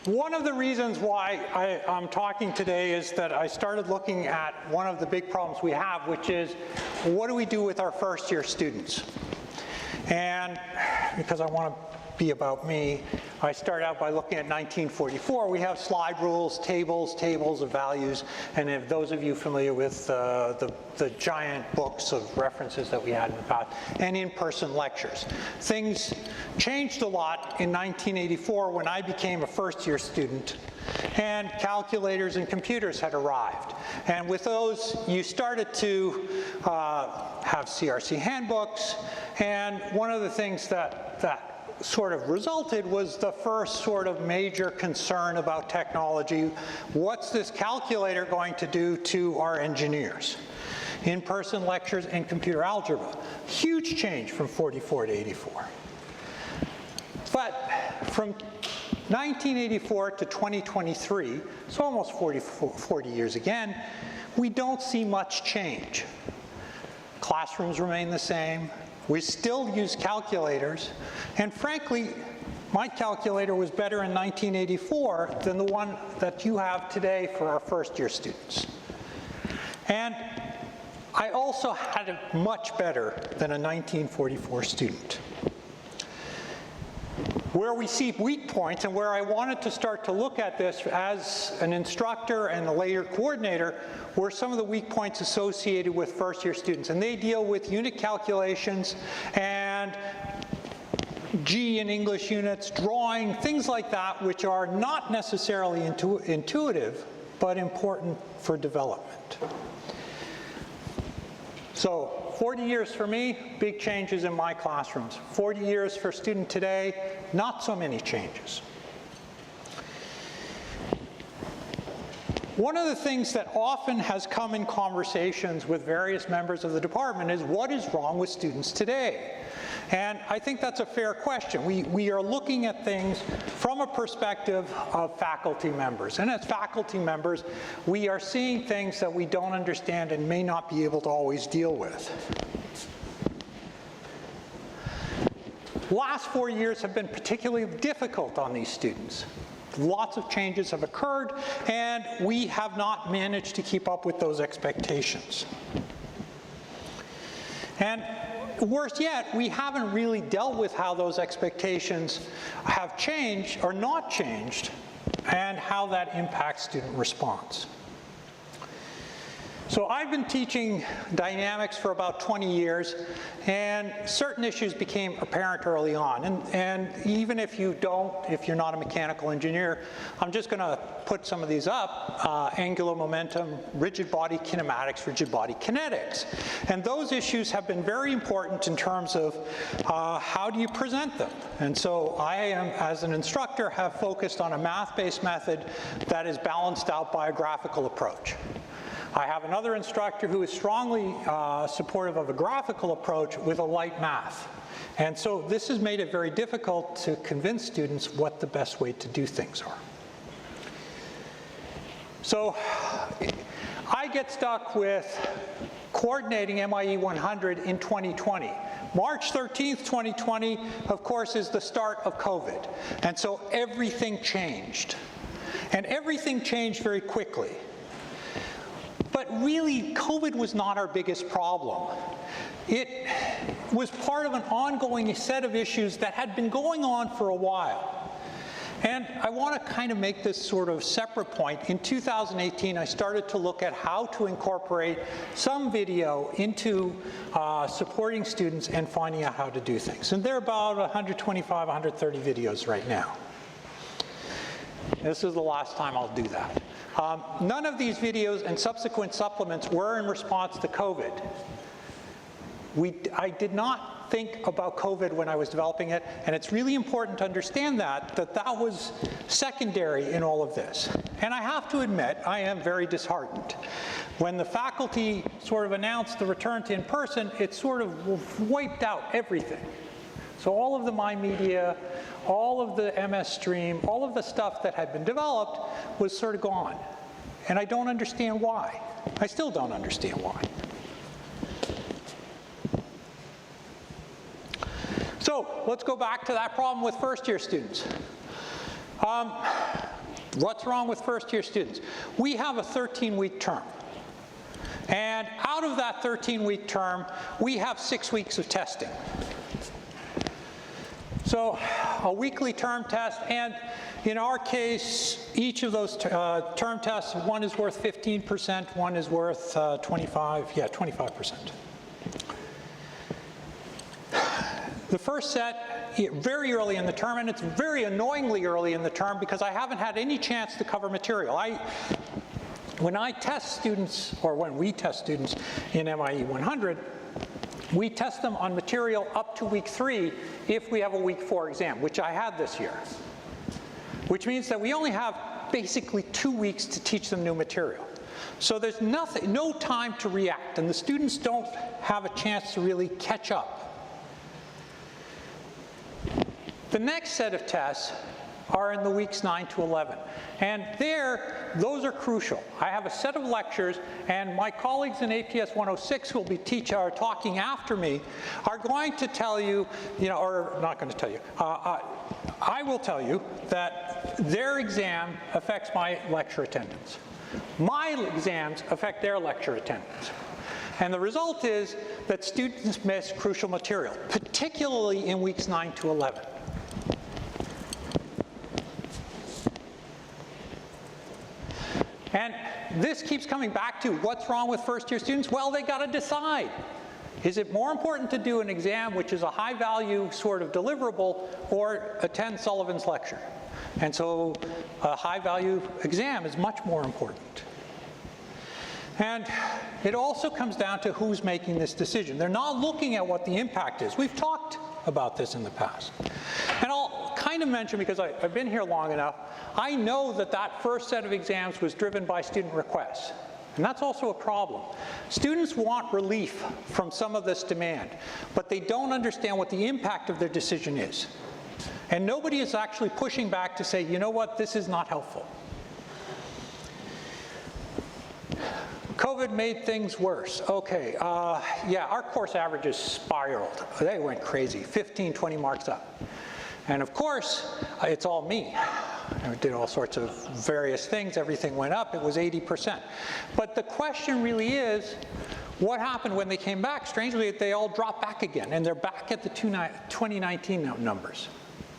One of the reasons why I'm talking today is that I started looking at one of the big problems we have, which is what do we do with our first-year students? And because I want to be about me, I start out by looking at 1944. We have slide rules, tables of values, and if those of you familiar with the giant books of references that we had in the past, and in-person lectures. Things changed a lot in 1984 when I became a first-year student, and calculators and computers had arrived. And with those, you started to have CRC handbooks, and one of the things that sort of resulted was the first sort of major concern about technology. What's this calculator going to do to our engineers? In-person lectures and computer algebra. Huge change from 44 to 84. But from 1984 to 2023, so almost 40 years again, we don't see much change. Classrooms remain the same. We still use calculators, and frankly, my calculator was better in 1984 than the one that you have today for our first-year students. And I also had it much better than a 1944 student. Where we see weak points, and where I wanted to start to look at this as an instructor and a later coordinator, were some of the weak points associated with first-year students. And they deal with unit calculations and G in English units, drawing, things like that, which are not necessarily intuitive, but important for development. So 40 years for me, big changes in my classrooms. 40 years for a student today, not so many changes. One of the things that often has come in conversations with various members of the department is what is wrong with students today? And I think that's a fair question. We are looking at things from a perspective of faculty members. And as faculty members, we are seeing things that we don't understand and may not be able to always deal with. Last 4 years have been particularly difficult on these students. Lots of changes have occurred, and we have not managed to keep up with those expectations. And worse yet, we haven't really dealt with how those expectations have changed or not changed, and how that impacts student response. So I've been teaching dynamics for about 20 years, and certain issues became apparent early on. And even if you're not a mechanical engineer, I'm just going to put some of these up. Angular momentum, rigid body kinematics, rigid body kinetics. And those issues have been very important in terms of how do you present them. And so I am, as an instructor, have focused on a math-based method that is balanced out by a graphical approach. I have another instructor who is strongly supportive of a graphical approach with a light math. And so this has made it very difficult to convince students what the best way to do things are. So I get stuck with coordinating MIE 100 in 2020. March 13th, 2020, of course, is the start of COVID. And so everything changed. And everything changed very quickly. But really, COVID was not our biggest problem. It was part of an ongoing set of issues that had been going on for a while. And I want to kind of make this sort of separate point. In 2018, I started to look at how to incorporate some video into supporting students and finding out how to do things. And there are about 125, 130 videos right now. This is the last time I'll do that. None of these videos and subsequent supplements were in response to COVID. I did not think about COVID when I was developing it, and it's really important to understand that was secondary in all of this. And I have to admit, I am very disheartened. When the faculty sort of announced the return to in-person, it sort of wiped out everything. So all of the MyMedia, all of the MS Stream, all of the stuff that had been developed was sort of gone. And I don't understand why. I still don't understand why. So let's go back to that problem with first-year students. What's wrong with first-year students? We have a 13-week term. And out of that 13-week term, we have 6 weeks of testing. So a weekly term test, and in our case, each of those term tests, one is worth 15%, one is worth 25%. The first set, very early in the term, and it's very annoyingly early in the term because I haven't had any chance to cover material. When I test students, or when we test students in MIE 100, we test them on material up to week 3 if we have a week 4 exam, which I had this year. Which means that we only have basically 2 weeks to teach them new material. So there's no time to react, and the students don't have a chance to really catch up. The next set of tests are in the weeks 9 to 11. And those are crucial. I have a set of lectures, and my colleagues in APS 106 who will be talking after me are going to tell you, or not going to tell you, I will tell you that their exam affects my lecture attendance. My exams affect their lecture attendance. And the result is that students miss crucial material, particularly in weeks 9 to 11. And this keeps coming back to what's wrong with first-year students? Well, they got to decide. Is it more important to do an exam, which is a high-value sort of deliverable, or attend Sullivan's lecture? And so a high-value exam is much more important. And it also comes down to who's making this decision. They're not looking at what the impact is. We've talked about this in the past. And I'll kind of mention, because I've been here long enough, I know that that first set of exams was driven by student requests. And that's also a problem. Students want relief from some of this demand, but they don't understand what the impact of their decision is. And nobody is actually pushing back to say, you know what, this is not helpful. COVID made things worse. Okay, yeah, our course averages spiraled. They went crazy, 15, 20 marks up. And of course, it's all me. I did all sorts of various things. Everything went up. It was 80%. But the question really is, what happened when they came back? Strangely, they all dropped back again, and they're back at the 2019 numbers,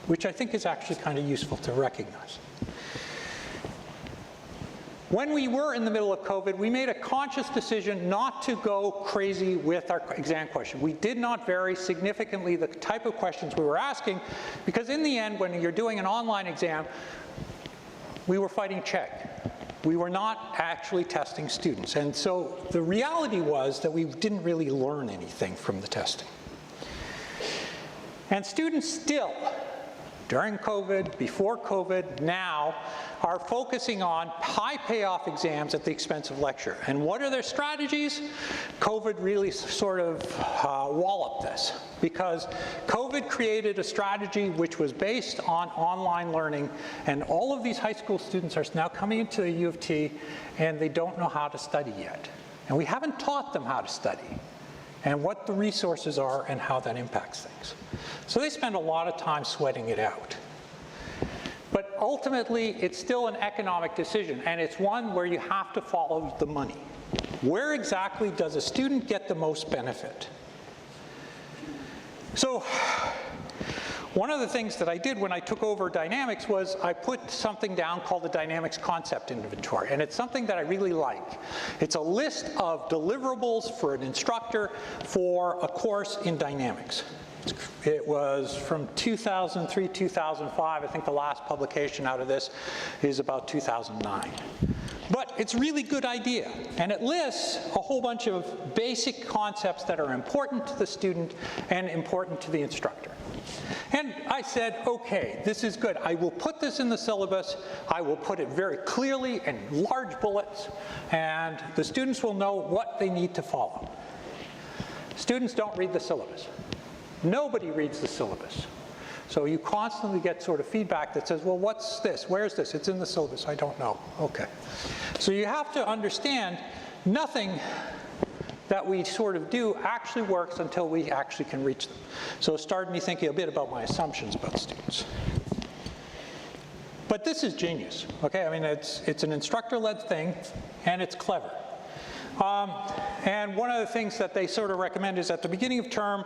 which I think is actually kind of useful to recognize. When we were in the middle of COVID, we made a conscious decision not to go crazy with our exam question. We did not vary significantly the type of questions we were asking, because in the end, when you're doing an online exam, we were fighting check. We were not actually testing students. And so the reality was that we didn't really learn anything from the testing. And students still, during COVID, before COVID, now, are focusing on high payoff exams at the expense of lecture. And what are their strategies? COVID really sort of walloped this, because COVID created a strategy which was based on online learning, and all of these high school students are now coming into the U of T, and they don't know how to study yet. And we haven't taught them how to study, and what the resources are and how that impacts things. So they spend a lot of time sweating it out. But ultimately, it's still an economic decision, and it's one where you have to follow the money. Where exactly does a student get the most benefit? So one of the things that I did when I took over Dynamics was I put something down called the Dynamics Concept Inventory, and it's something that I really like. It's a list of deliverables for an instructor for a course in Dynamics. It was from 2003, 2005. I think the last publication out of this is about 2009. But it's a really good idea, and it lists a whole bunch of basic concepts that are important to the student and important to the instructor. And I said, okay, this is good. I will put this in the syllabus. I will put it very clearly in large bullets, and the students will know what they need to follow. Students don't read the syllabus. Nobody reads the syllabus. So you constantly get sort of feedback that says, well, what's this? Where's this? It's in the syllabus. I don't know. Okay. So you have to understand nothing that we sort of do actually works until we actually can reach them. So it started me thinking a bit about my assumptions about students. But this is genius, okay? I mean, it's an instructor-led thing, and it's clever. And one of the things that they sort of recommend is at the beginning of term,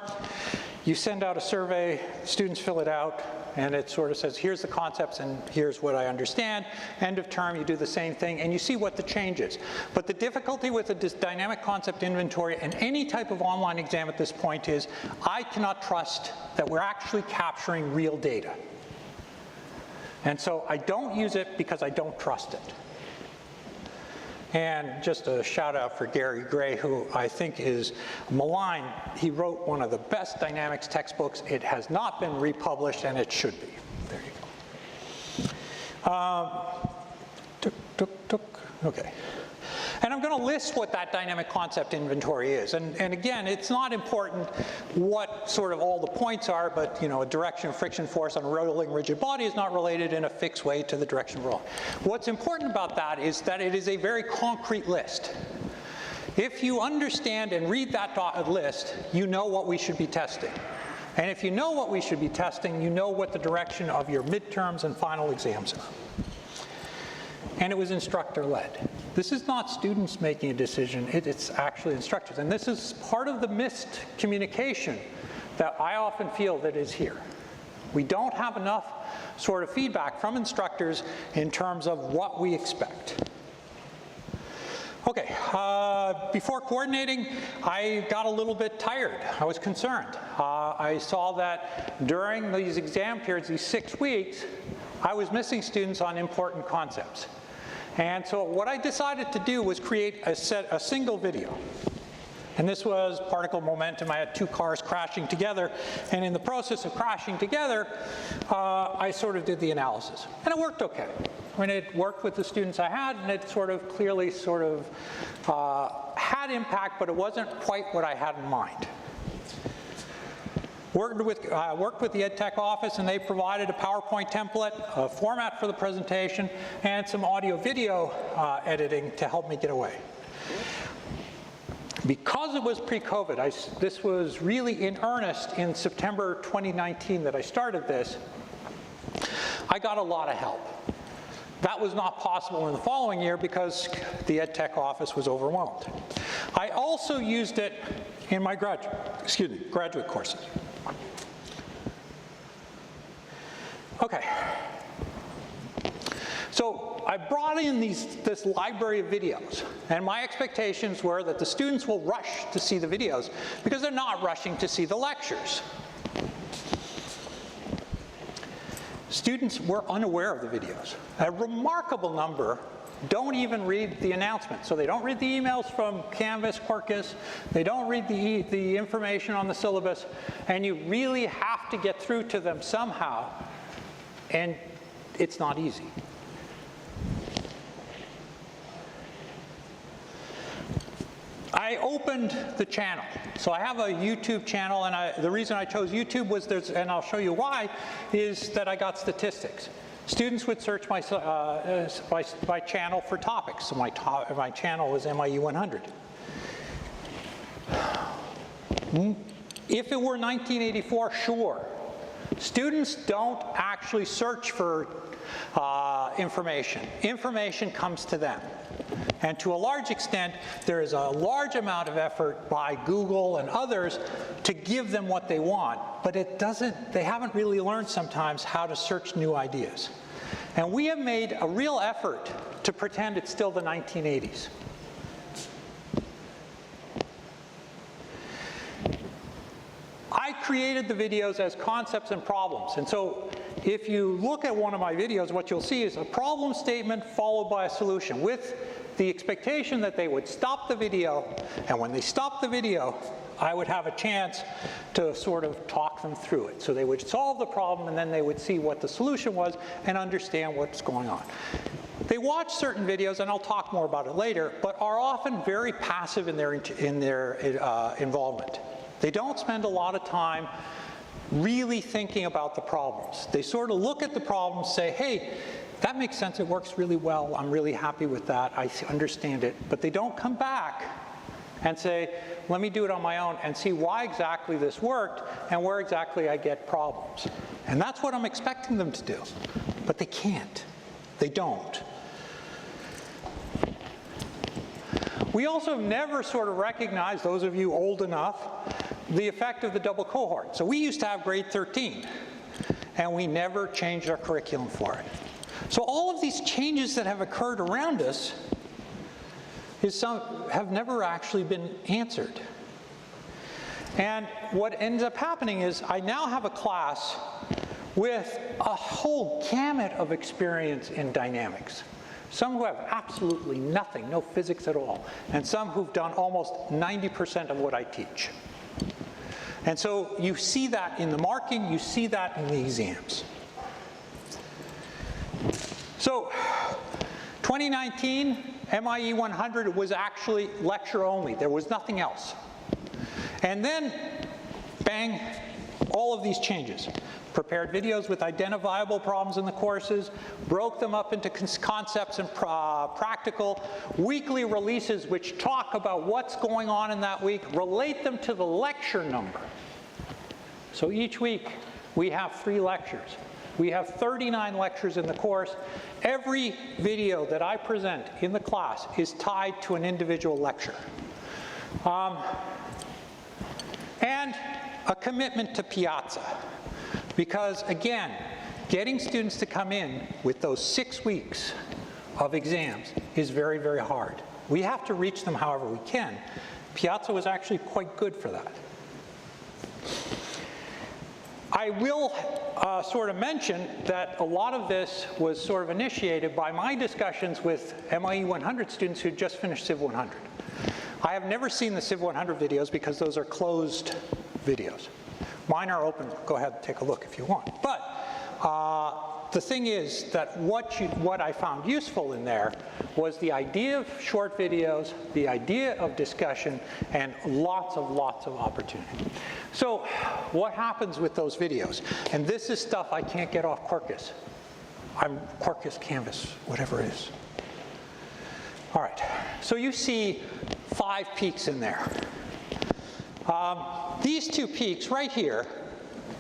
you send out a survey, students fill it out, and it sort of says, here's the concepts and here's what I understand. End of term, you do the same thing, and you see what the change is. But the difficulty with a dynamic concept inventory and any type of online exam at this point is, I cannot trust that we're actually capturing real data. And so I don't use it because I don't trust it. And just a shout out for Gary Gray, who I think is maligned. He wrote one of the best dynamics textbooks. It has not been republished, and it should be. There you go. Okay. And I'm going to list what that dynamic concept inventory is. And again, it's not important what sort of all the points are, but you know, a direction of friction force on a rolling rigid body is not related in a fixed way to the direction of roll. What's important about that is that it is a very concrete list. If you understand and read that list, you know what we should be testing. And if you know what we should be testing, you know what the direction of your midterms and final exams are. And it was instructor-led. This is not students making a decision, it's actually instructors. And this is part of the missed communication that I often feel that is here. We don't have enough sort of feedback from instructors in terms of what we expect. Okay, before coordinating, I got a little bit tired. I was concerned. I saw that during these exam periods, these 6 weeks, I was missing students on important concepts. And so what I decided to do was create a single video. And this was particle momentum. I had 2 cars crashing together. And in the process of crashing together, I sort of did the analysis. And it worked okay. I mean, it worked with the students I had, and it sort of clearly sort of had impact, but it wasn't quite what I had in mind. Worked with the EdTech office, and they provided a PowerPoint template, a format for the presentation, and some audio-video editing to help me get away. Because it was pre-COVID, this was really in earnest in September 2019 that I started this, I got a lot of help. That was not possible in the following year because the EdTech office was overwhelmed. I also used it in my graduate courses. Okay. So I brought in this library of videos, and my expectations were that the students will rush to see the videos because they're not rushing to see the lectures. Students were unaware of the videos. A remarkable number don't even read the announcements. So they don't read the emails from Canvas, Quarkus, they don't read the information on the syllabus, and you really have to get through to them somehow, and it's not easy. I opened the channel. So I have a YouTube channel, and the reason I chose YouTube was and I'll show you why, is that I got statistics. Students would search my channel for topics. So my channel was MIU 100. If it were 1984, sure. Students don't actually search for information. Information comes to them. And to a large extent, there is a large amount of effort by Google and others to give them what they want, but they haven't really learned sometimes how to search new ideas. And we have made a real effort to pretend it's still the 1980s. I created the videos as concepts and problems. And so if you look at one of my videos, what you'll see is a problem statement followed by a solution with the expectation that they would stop the video, and when they stopped the video, I would have a chance to sort of talk them through it. So they would solve the problem, and then they would see what the solution was and understand what's going on. They watch certain videos, and I'll talk more about it later, but are often very passive in their involvement. They don't spend a lot of time really thinking about the problems. They sort of look at the problems, say, hey, that makes sense, it works really well, I'm really happy with that, I understand it, but they don't come back and say, let me do it on my own and see why exactly this worked and where exactly I get problems. And that's what I'm expecting them to do, but they can't. They don't. We also never sort of recognized, those of you old enough, the effect of the double cohort. So we used to have grade 13, and we never changed our curriculum for it. So all of these changes that have occurred around us have never actually been answered. And what ends up happening is I now have a class with a whole gamut of experience in dynamics. Some who have absolutely nothing, no physics at all, and some who've done almost 90% of what I teach. And so you see that in the marking, you see that in the exams. So 2019, MIE 100 was actually lecture only. There was nothing else. And then, bang, all of these changes. Prepared videos with identifiable problems in the courses, broke them up into concepts and practical, weekly releases which talk about what's going on in that week, relate them to the lecture number. So each week we have 3 lectures. We have 39 lectures in the course. Every video that I present in the class is tied to an individual lecture. And a commitment to Piazza. Because again, getting students to come in with those 6 weeks of exams is very, very hard. We have to reach them however we can. Piazza was actually quite good for that. I will sort of mention that a lot of this was sort of initiated by my discussions with MIE 100 students who just finished Civ 100. I have never seen the Civ 100 videos because those are closed videos. Mine are open. Go ahead and take a look if you want. But the thing is that what I found useful in there was the idea of short videos, the idea of discussion, and lots of opportunity. So what happens with those videos? And this is stuff I can't get off Quarkus. I'm Quarkus Canvas, whatever it is. All right, so you see 5 peaks in there. These 2 peaks right here,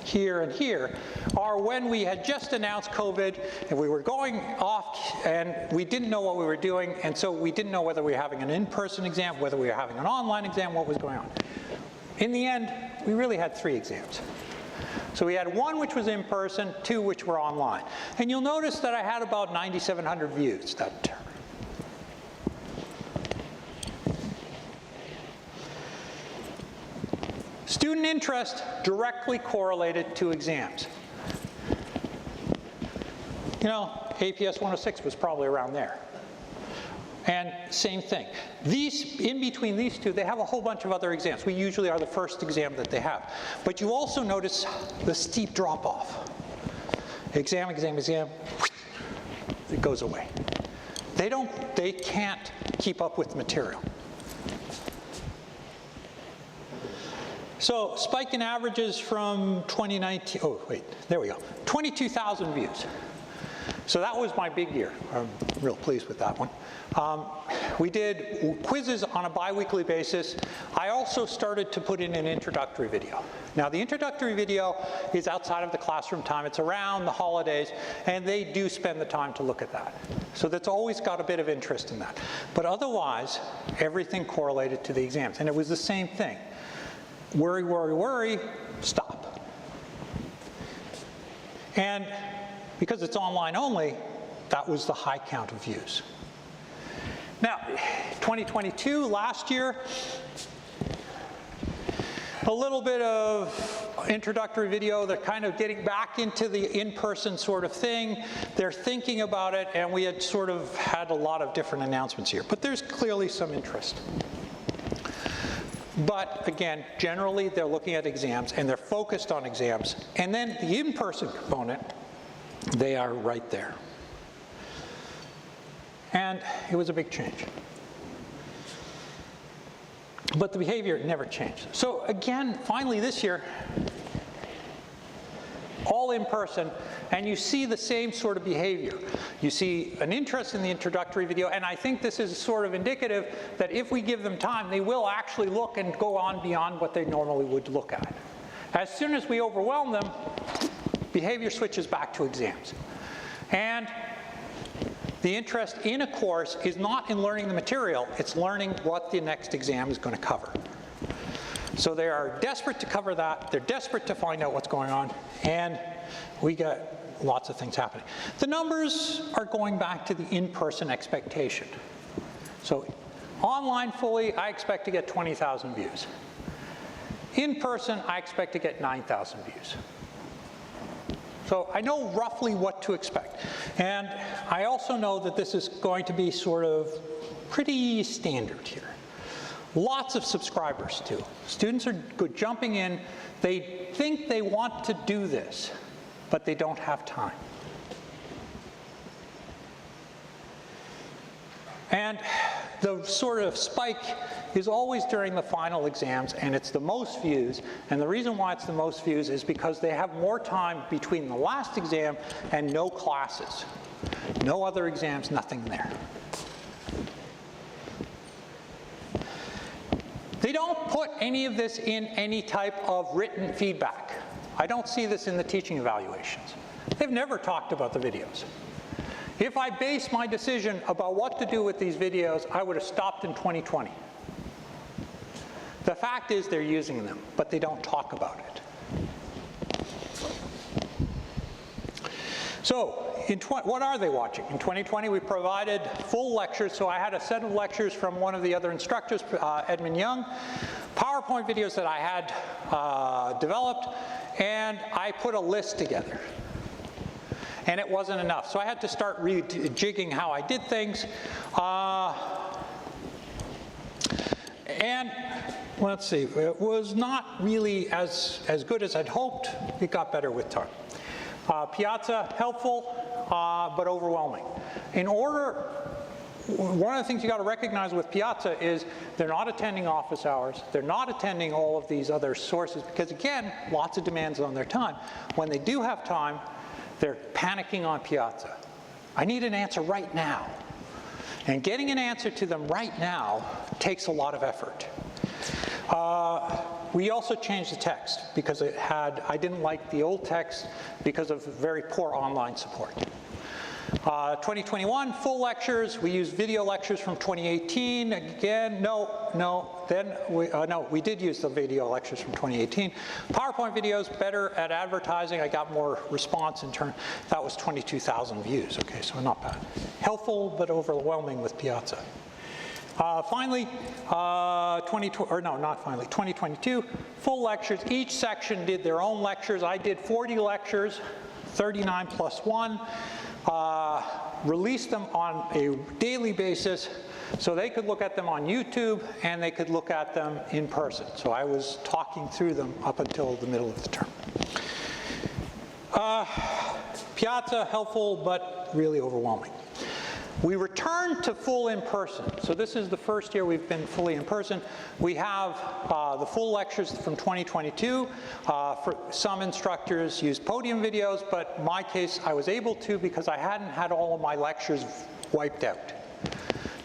here and here, are when we had just announced COVID and we were going off and we didn't know what we were doing, and so we didn't know whether we were having an in-person exam, whether we were having an online exam, what was going on. In the end, we really had 3 exams. So we had 1 which was in person, 2 which were online. And you'll notice that I had about 9,700 views that term. Student interest directly correlated to exams. You know, APS 106 was probably around there. And same thing. In between these 2, they have a whole bunch of other exams. We usually are the first exam that they have. But you also notice the steep drop-off. Exam, exam, exam, it goes away. They can't keep up with the material. So spike in averages from 2019, oh wait, there we go, 22,000 views. So that was my big year. I'm real pleased with that one. We did quizzes on a bi-weekly basis. I also started to put in an introductory video. Now the introductory video is outside of the classroom time. It's around the holidays, and they do spend the time to look at that. So that's always got a bit of interest in that. But otherwise, everything correlated to the exams, and it was the same thing. Worry, worry, worry, stop. And because it's online only, that was the high count of views. Now, 2022, last year, a little bit of introductory video. They're kind of getting back into the in-person sort of thing. They're thinking about it, and we had sort of had a lot of different announcements here. But there's clearly some interest. But again, generally they're looking at exams and they're focused on exams. And then the in-person component, they are right there. And it was a big change. But the behavior never changed. So again, finally this year, all in person, and you see the same sort of behavior. You see an interest in the introductory video, and I think this is sort of indicative that if we give them time, they will actually look and go on beyond what they normally would look at. As soon as we overwhelm them, behavior switches back to exams. And The interest in a course is not in learning the material, it's learning what the next exam is going to cover. So they are desperate to cover that, they're desperate to find out what's going on, and we get lots of things happening. The numbers are going back to the in-person expectation. So online fully, I expect to get 20,000 views. In person, I expect to get 9,000 views. So I know roughly what to expect. And I also know that this is going to be sort of pretty standard here. Lots of subscribers too. Students are good jumping in. They think they want to do this, but they don't have time. And the sort of spike is always during the final exams, and it's the most views. And the reason why it's the most views is because they have more time between the last exam and no classes. No other exams, nothing there. They don't put any of this in any type of written feedback. I don't see this in the teaching evaluations. They've never talked about the videos. If I base my decision about what to do with these videos, I would have stopped in 2020. The fact is they're using them, but they don't talk about it. So, what are they watching? In 2020, we provided full lectures. So I had a set of lectures from one of the other instructors, Edmund Young, PowerPoint videos that I had developed, and I put a list together. And it wasn't enough. So I had to start rejigging how I did things. And let's see, it was not really as good as I'd hoped. It got better with time. Piazza, helpful, but overwhelming. One of the things you got to recognize with Piazza is they're not attending office hours. They're not attending all of these other sources because, again, lots of demands on their time. When they do have time, they're panicking on Piazza. I need an answer right now. And getting an answer to them right now takes a lot of effort. We also changed the text because I didn't like the old text because of very poor online support. 2021, full lectures. We used video lectures from 2018. Again, we did use the video lectures from 2018. PowerPoint videos, better at advertising. I got more response in turn. That was 22,000 views. Okay, so not bad. Helpful, but overwhelming with Piazza. Finally, 2022, full lectures. Each section did their own lectures. I did 40 lectures, 39 plus 1. Released them on a daily basis so they could look at them on YouTube and they could look at them in person. So I was talking through them up until the middle of the term. Piazza, helpful, but really overwhelming. We returned to full in-person. So this is the first year we've been fully in-person. We have the full lectures from 2022. For some instructors use podium videos, but in my case, I was able to because I hadn't had all of my lectures wiped out.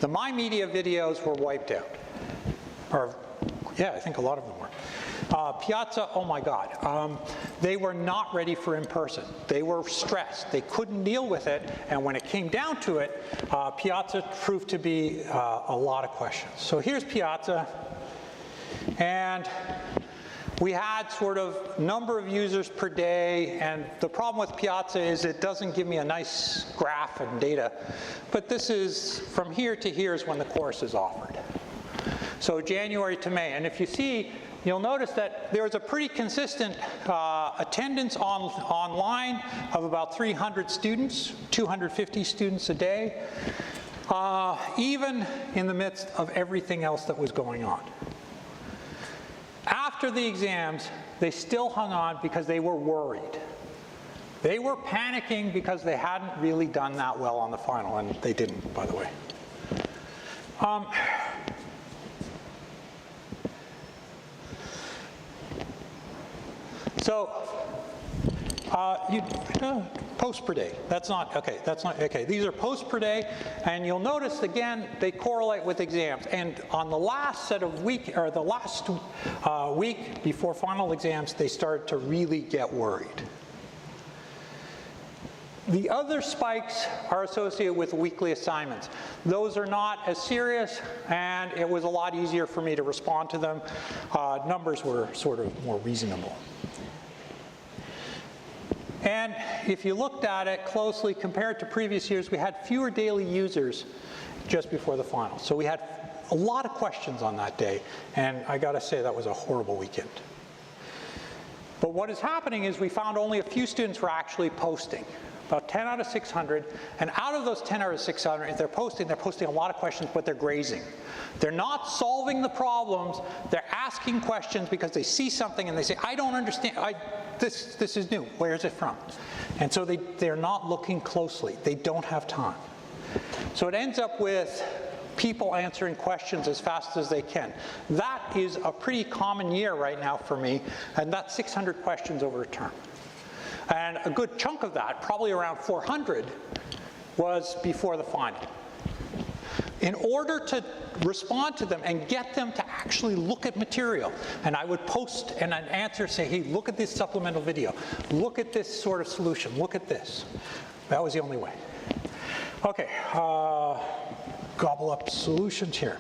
The My Media videos were wiped out. Yeah, I think a lot of them were. Piazza, oh my God. They were not ready for in-person. They were stressed. They couldn't deal with it. And when it came down to it, Piazza proved to be a lot of questions. So here's Piazza. And we had sort of number of users per day. And the problem with Piazza is it doesn't give me a nice graph and data. But this is, from here to here is when the course is offered. So January to May. And if you see, you'll notice that there's a pretty consistent attendance online of about 300 students, 250 students a day, even in the midst of everything else that was going on. After the exams, they still hung on because they were worried. They were panicking because they hadn't really done that well on the final, and they didn't, by the way. So, posts per day. That's not okay. That's not okay. These are posts per day, and you'll notice again they correlate with exams. And on the last set of week before final exams, they started to really get worried. The other spikes are associated with weekly assignments. Those are not as serious, and it was a lot easier for me to respond to them. Numbers were sort of more reasonable. And if you looked at it closely compared to previous years, we had fewer daily users just before the final. So we had a lot of questions on that day, and I gotta say that was a horrible weekend. But what is happening is we found only a few students were actually posting. About 10 out of 600, and out of those 10 out of 600, if they're posting a lot of questions, but they're grazing. They're not solving the problems, they're asking questions because they see something and they say, I don't understand, this is new, where is it from? And so they're not looking closely, they don't have time. So it ends up with people answering questions as fast as they can. That is a pretty common year right now for me, and that's 600 questions over a term. And a good chunk of that, probably around 400, was before the final. In order to respond to them and get them to actually look at material, and I would post an answer, say, hey, look at this supplemental video, look at this sort of solution, look at this. That was the only way. Okay, gobble up solutions here.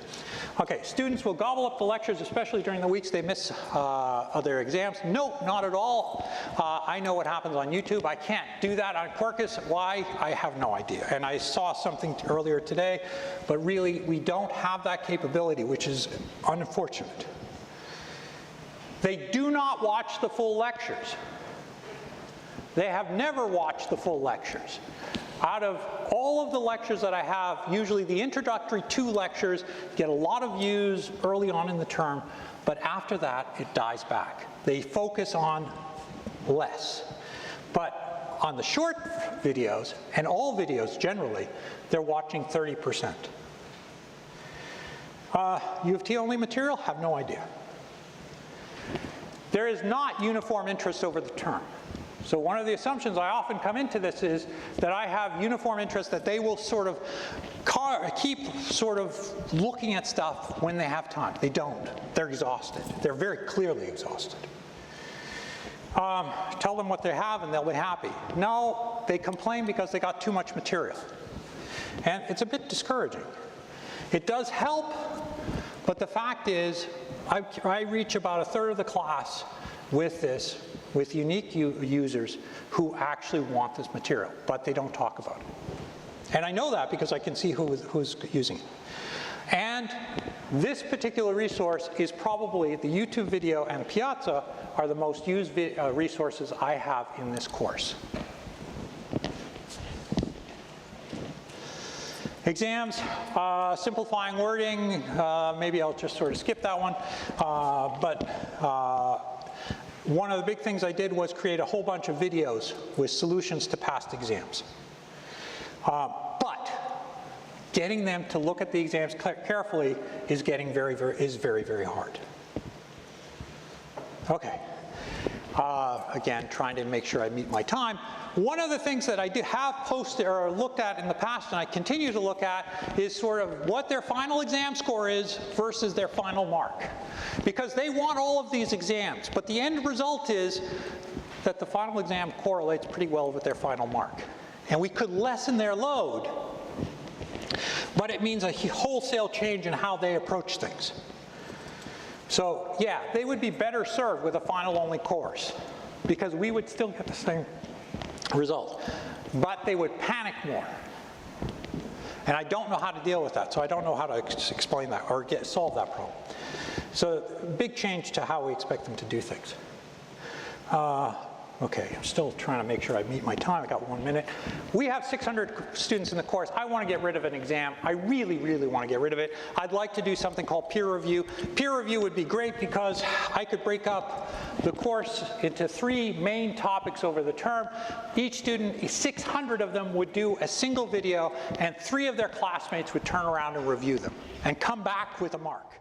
Okay, students will gobble up the lectures, especially during the weeks they miss their exams. No, not at all. I know what happens on YouTube. I can't do that on Quarkus. Why? I have no idea. And I saw something earlier today, but really we don't have that capability, which is unfortunate. They do not watch the full lectures. They have never watched the full lectures. Out of all of the lectures that I have, usually the introductory 2 lectures get a lot of views early on in the term, but after that, it dies back. They focus on less. But on the short videos, and all videos generally, they're watching 30%. U of T only material? Have no idea. There is not uniform interest over the term. So one of the assumptions I often come into this is that I have uniform interest, that they will sort of keep sort of looking at stuff when they have time. They don't. They're exhausted. They're very clearly exhausted. Tell them what they have and they'll be happy. No, they complain because they got too much material. And it's a bit discouraging. It does help, but the fact is I reach about 1/3 of the class with this, with unique users who actually want this material, but they don't talk about it. And I know that because I can see who's using it. And this particular resource is probably, the YouTube video and Piazza are the most used resources I have in this course. Exams, simplifying wording, maybe I'll just sort of skip that one, one of the big things I did was create a whole bunch of videos with solutions to past exams. But getting them to look at the exams carefully is very, very hard. Okay. Again, trying to make sure I meet my time. One of the things that I have posted or looked at in the past, and I continue to look at, is sort of what their final exam score is versus their final mark. Because they want all of these exams, but the end result is that the final exam correlates pretty well with their final mark. And we could lessen their load, but it means a wholesale change in how they approach things. So yeah, they would be better served with a final-only course, because we would still get the same result, but they would panic more. And I don't know how to deal with that, so I don't know how to explain that or solve that problem. So big change to how we expect them to do things. Okay, I'm still trying to make sure I meet my time. I got 1 minute. We have 600 students in the course. I want to get rid of an exam. I really, really want to get rid of it. I'd like to do something called peer review. Peer review would be great because I could break up the course into 3 main topics over the term. Each student, 600 of them, would do a single video, and 3 of their classmates would turn around and review them and come back with a mark.